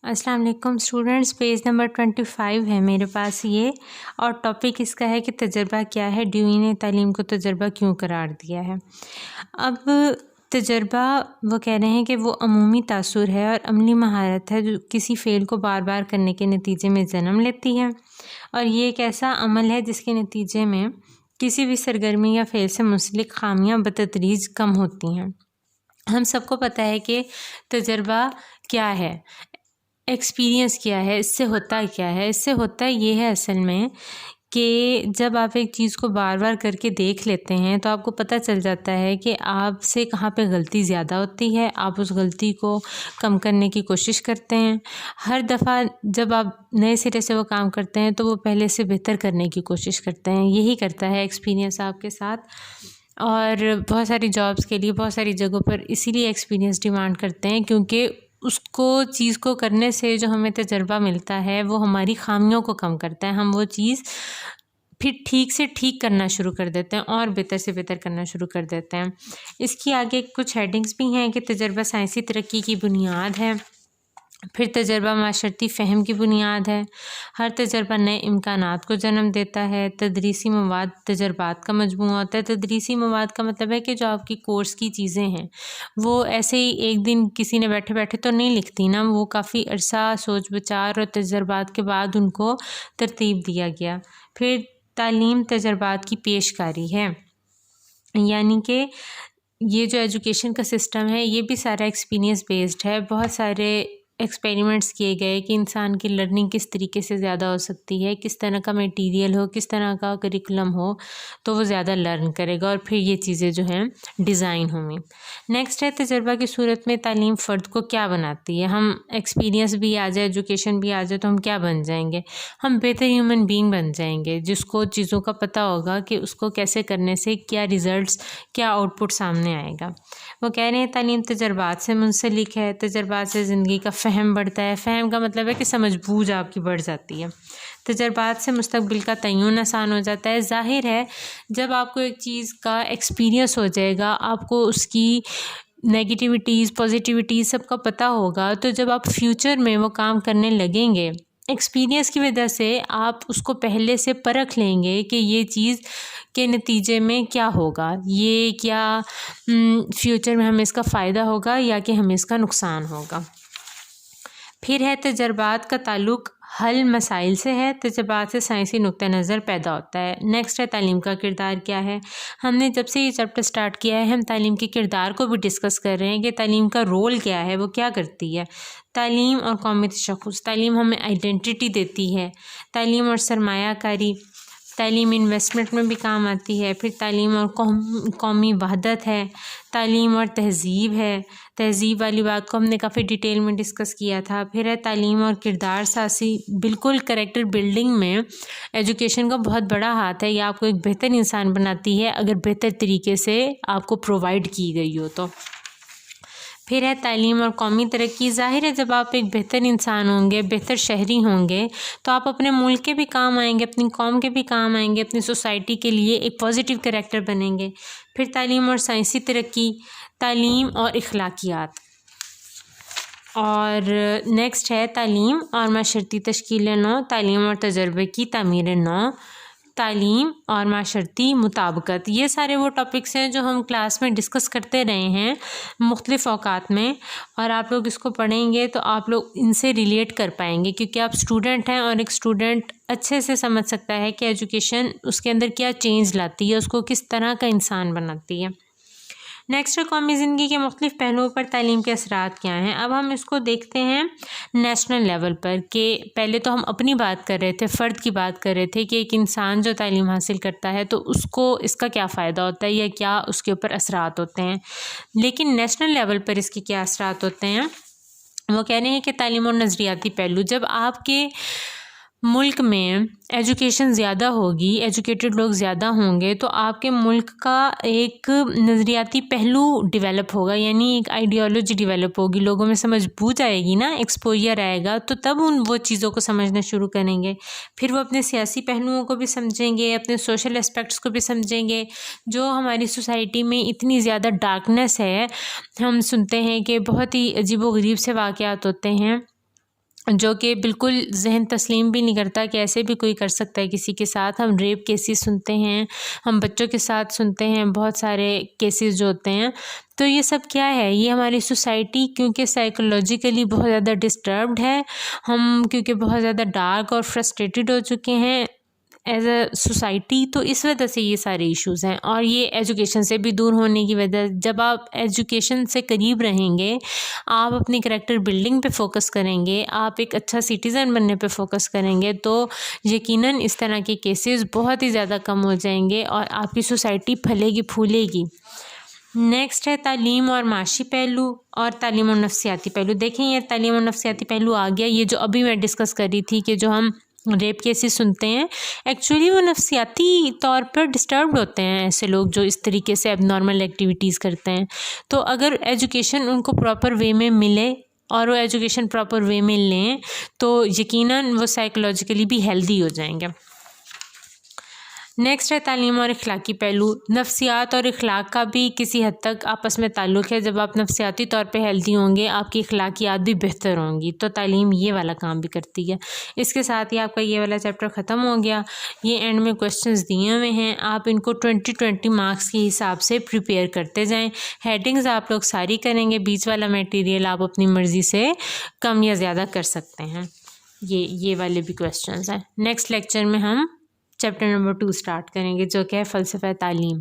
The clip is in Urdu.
السلام علیکم اسٹوڈنٹس، پیج نمبر 25 ہے میرے پاس یہ، اور ٹاپک اس کا ہے کہ تجربہ کیا ہے، ڈیوئی نے تعلیم کو تجربہ کیوں قرار دیا ہے۔ اب تجربہ وہ کہہ رہے ہیں کہ وہ عمومی تاثر ہے اور عملی مہارت ہے جو کسی فعل کو بار بار کرنے کے نتیجے میں جنم لیتی ہے، اور یہ ایک ایسا عمل ہے جس کے نتیجے میں کسی بھی سرگرمی یا فعل سے منسلک خامیاں بتدریج کم ہوتی ہیں۔ ہم سب کو پتہ ہے کہ تجربہ کیا ہے، ایکسپیرینس کیا ہے، اس سے ہوتا کیا ہے۔ اس سے ہوتا یہ ہے اصل میں کہ جب آپ ایک چیز کو بار بار کر کے دیکھ لیتے ہیں تو آپ کو پتہ چل جاتا ہے کہ آپ سے کہاں پہ غلطی زیادہ ہوتی ہے، آپ اس غلطی کو کم کرنے کی کوشش کرتے ہیں۔ ہر دفعہ جب آپ نئے سرے سے وہ کام کرتے ہیں تو وہ پہلے سے بہتر کرنے کی کوشش کرتے ہیں۔ یہی کرتا ہے ایکسپیرینس آپ کے ساتھ، اور بہت ساری جابس کے لیے بہت ساری جگہوں پر اسی لیے ایکسپیرینس ڈیمانڈ کرتے ہیں، کیونکہ اس کو چیز کو کرنے سے جو ہمیں تجربہ ملتا ہے وہ ہماری خامیوں کو کم کرتا ہے۔ ہم وہ چیز پھر ٹھیک سے ٹھیک کرنا شروع کر دیتے ہیں اور بہتر سے بہتر کرنا شروع کر دیتے ہیں۔ اس کی آگے کچھ ہیڈنگز بھی ہیں کہ تجربہ سائنسی ترقی کی بنیاد ہے، پھر تجربہ معاشرتی فہم کی بنیاد ہے، ہر تجربہ نئے امکانات کو جنم دیتا ہے، تدریسی مواد تجربات کا مجموعہ ہوتا ہے۔ تدریسی مواد کا مطلب ہے کہ جو آپ کی کورس کی چیزیں ہیں وہ ایسے ہی ایک دن کسی نے بیٹھے بیٹھے تو نہیں لکھتی نا، وہ کافی عرصہ سوچ بچار اور تجربات کے بعد ان کو ترتیب دیا گیا۔ پھر تعلیم تجربات کی پیشکاری ہے، یعنی کہ یہ جو ایجوکیشن کا سسٹم ہے یہ بھی سارا ایکسپیرینس بیسڈ ہے۔ بہت سارے ایکسپیریمنٹس کیے گئے کہ انسان کی لرننگ کس طریقے سے زیادہ ہو سکتی ہے، کس طرح کا میٹیریل ہو، کس طرح کا کریکولم ہو تو وہ زیادہ لرن کرے گا، اور پھر یہ چیزیں جو ہیں ڈیزائن ہوں گی۔ نیکسٹ ہے تجربہ کی صورت میں تعلیم فرد کو کیا بناتی ہے۔ ہم ایکسپیرینس بھی آ جائے، ایجوکیشن بھی آ جائے تو ہم کیا بن جائیں گے؟ ہم بہتر ہیومن بینگ بن جائیں گے، جس کو چیزوں کا پتہ ہوگا کہ اس کو کیسے کرنے سے کیا ریزلٹس، کیا آؤٹ پٹ سامنے آئے گا۔ وہ کہہ رہے ہیں تعلیم تجربات سے منسلک ہے، تجربات سے زندگی کا فہم بڑھتا ہے۔ فہم کا مطلب ہے کہ سمجھ بوجھ آپ کی بڑھ جاتی ہے۔ تجربات سے مستقبل کا تعین آسان ہو جاتا ہے۔ ظاہر ہے جب آپ کو ایک چیز کا ایکسپیرینس ہو جائے گا، آپ کو اس کی نیگیٹیوٹیز پازیٹیوٹیز سب کا پتہ ہوگا، تو جب آپ فیوچر میں وہ کام کرنے لگیں گے ایکسپیرینس کی وجہ سے آپ اس کو پہلے سے پرکھ لیں گے کہ یہ چیز کے نتیجے میں کیا ہوگا، یہ کیا فیوچر میں ہمیں اس کا فائدہ ہوگا یا کہ ہمیں اس کا نقصان ہوگا۔ پھر ہے تجربات کا تعلق حل مسائل سے ہے، تجربات سے سائنسی نقطہ نظر پیدا ہوتا ہے۔ نیکسٹ ہے تعلیم کا کردار کیا ہے۔ ہم نے جب سے یہ چیپٹر سٹارٹ کیا ہے ہم تعلیم کے کردار کو بھی ڈسکس کر رہے ہیں کہ تعلیم کا رول کیا ہے، وہ کیا کرتی ہے۔ تعلیم اور قومی تشخص، تعلیم ہمیں آئیڈینٹی دیتی ہے۔ تعلیم اور سرمایہ کاری، تعلیم انویسٹمنٹ میں بھی کام آتی ہے۔ پھر تعلیم اور قومی وحدت ہے، تعلیم اور تہذیب ہے، تہذیب والی بات کو ہم نے کافی ڈیٹیل میں ڈسکس کیا تھا۔ پھر ہے تعلیم اور کردار سازی، بالکل کریکٹر بلڈنگ میں ایجوکیشن کا بہت بڑا ہاتھ ہے، یہ آپ کو ایک بہتر انسان بناتی ہے اگر بہتر طریقے سے آپ کو پرووائڈ کی گئی ہو تو۔ پھر ہے تعلیم اور قومی ترقی۔ ظاہر ہے جب آپ ایک بہتر انسان ہوں گے، بہتر شہری ہوں گے تو آپ اپنے ملک کے بھی کام آئیں گے، اپنی قوم کے بھی کام آئیں گے، اپنی سوسائٹی کے لیے ایک پازیٹیو کریکٹر بنیں گے۔ پھر تعلیم اور سائنسی ترقی، تعلیم اور اخلاقیات، اور نیکسٹ ہے تعلیم اور معاشرتی تشکیل نو، تعلیم اور تجربے کی تعمیر نو، تعلیم اور معاشرتی مطابقت۔ یہ سارے وہ ٹاپکس ہیں جو ہم کلاس میں ڈسکس کرتے رہے ہیں مختلف اوقات میں، اور آپ لوگ اس کو پڑھیں گے تو آپ لوگ ان سے ریلیٹ کر پائیں گے، کیونکہ آپ اسٹوڈنٹ ہیں اور ایک اسٹوڈنٹ اچھے سے سمجھ سکتا ہے کہ ایجوکیشن اس کے اندر کیا چینج لاتی ہے، اس کو کس طرح کا انسان بناتی ہے۔ نیکسٹ ہے قومی زندگی کے مختلف پہلوؤں پر تعلیم کے اثرات کیا ہیں۔ اب ہم اس کو دیکھتے ہیں نیشنل لیول پر، کہ پہلے تو ہم اپنی بات کر رہے تھے، فرد کی بات کر رہے تھے کہ ایک انسان جو تعلیم حاصل کرتا ہے تو اس کو اس کا کیا فائدہ ہوتا ہے یا کیا اس کے اوپر اثرات ہوتے ہیں، لیکن نیشنل لیول پر اس کے کیا اثرات ہوتے ہیں۔ وہ کہہ رہے ہیں کہ تعلیم اور نظریاتی پہلو، جب آپ کے ملک میں ایجوکیشن زیادہ ہوگی، ایجوکیٹڈ لوگ زیادہ ہوں گے تو آپ کے ملک کا ایک نظریاتی پہلو ڈیولپ ہوگا، یعنی ایک آئیڈیالوجی ڈیولپ ہوگی، لوگوں میں سمجھ بوجھ آئے گی نا، ایکسپوجر آئے گا تو تب وہ چیزوں کو سمجھنا شروع کریں گے۔ پھر وہ اپنے سیاسی پہلوؤں کو بھی سمجھیں گے، اپنے سوشل اسپیکٹس کو بھی سمجھیں گے۔ جو ہماری سوسائٹی میں اتنی زیادہ ڈارکنیس ہے، ہم سنتے ہیں کہ بہت ہی عجیب و غریب سے واقعات ہوتے ہیں جو کہ بالکل ذہن تسلیم بھی نہیں کرتا کہ ایسے بھی کوئی کر سکتا ہے کسی کے ساتھ. ہم ریپ کیسز سنتے ہیں, ہم بچوں کے ساتھ سنتے ہیں, بہت سارے کیسز جو ہوتے ہیں. تو یہ سب کیا ہے, یہ ہماری سوسائٹی کیونکہ سائیکولوجیکلی بہت زیادہ ڈسٹربڈ ہے, ہم کیونکہ بہت زیادہ ڈارک اور فرسٹریٹڈ ہو چکے ہیں ایز اے سوسائٹی, تو اس وجہ سے یہ سارے ایشوز ہیں. اور یہ ایجوکیشن سے بھی دور ہونے کی وجہ, جب آپ ایجوکیشن سے قریب رہیں گے, آپ اپنی کریکٹر بلڈنگ پہ فوکس کریں گے, آپ ایک اچھا سٹیزن بننے پہ فوکس کریں گے, تو یقیناً اس طرح کے کیسز بہت ہی زیادہ کم ہو جائیں گے اور آپ کی سوسائٹی پھلے گی پھولے گی. نیکسٹ ہے تعلیم اور معاشی پہلو اور تعلیم و نفسیاتی پہلو. دیکھیں یہ تعلیم و نفسیاتی پہلو آ گیا, یہ جو ابھی میں ڈسکس کر رہی تھی کہ جو ہم ریپ کیسز سنتے ہیں, ایکچولی وہ نفسیاتی طور پر ڈسٹربڈ ہوتے ہیں ایسے لوگ جو اس طریقے سے اب نارمل ایکٹیویٹیز کرتے ہیں. تو اگر ایجوکیشن ان کو پراپر وے میں ملے اور وہ ایجوکیشن پراپر وے میں لیں تو یقیناً وہ سائیکولوجیکلی بھی ہیلدی ہو جائیں گے. نیکسٹ ہے تعلیم اور اخلاقی پہلو. نفسیات اور اخلاق کا بھی کسی حد تک آپس میں تعلق ہے. جب آپ نفسیاتی طور پہ ہیلدی ہوں گے, آپ کی اخلاقیات بھی بہتر ہوں گی, تو تعلیم یہ والا کام بھی کرتی ہے. اس کے ساتھ ہی آپ کا یہ والا چیپٹر ختم ہو گیا. یہ اینڈ میں کویشچنز دیے ہوئے ہیں, آپ ان کو 20 مارکس کے حساب سے پریپیئر کرتے جائیں. ہیڈنگز آپ لوگ ساری کریں گے, بیچ والا میٹیریل آپ اپنی مرضی سے کم یا زیادہ کر سکتے ہیں. یہ والے بھی کویشچنز ہیں. نیکسٹ لیکچر میں ہم چیپٹر نمبر 2 اسٹارٹ کریں گے جو کہ ہے فلسفہ تعلیم.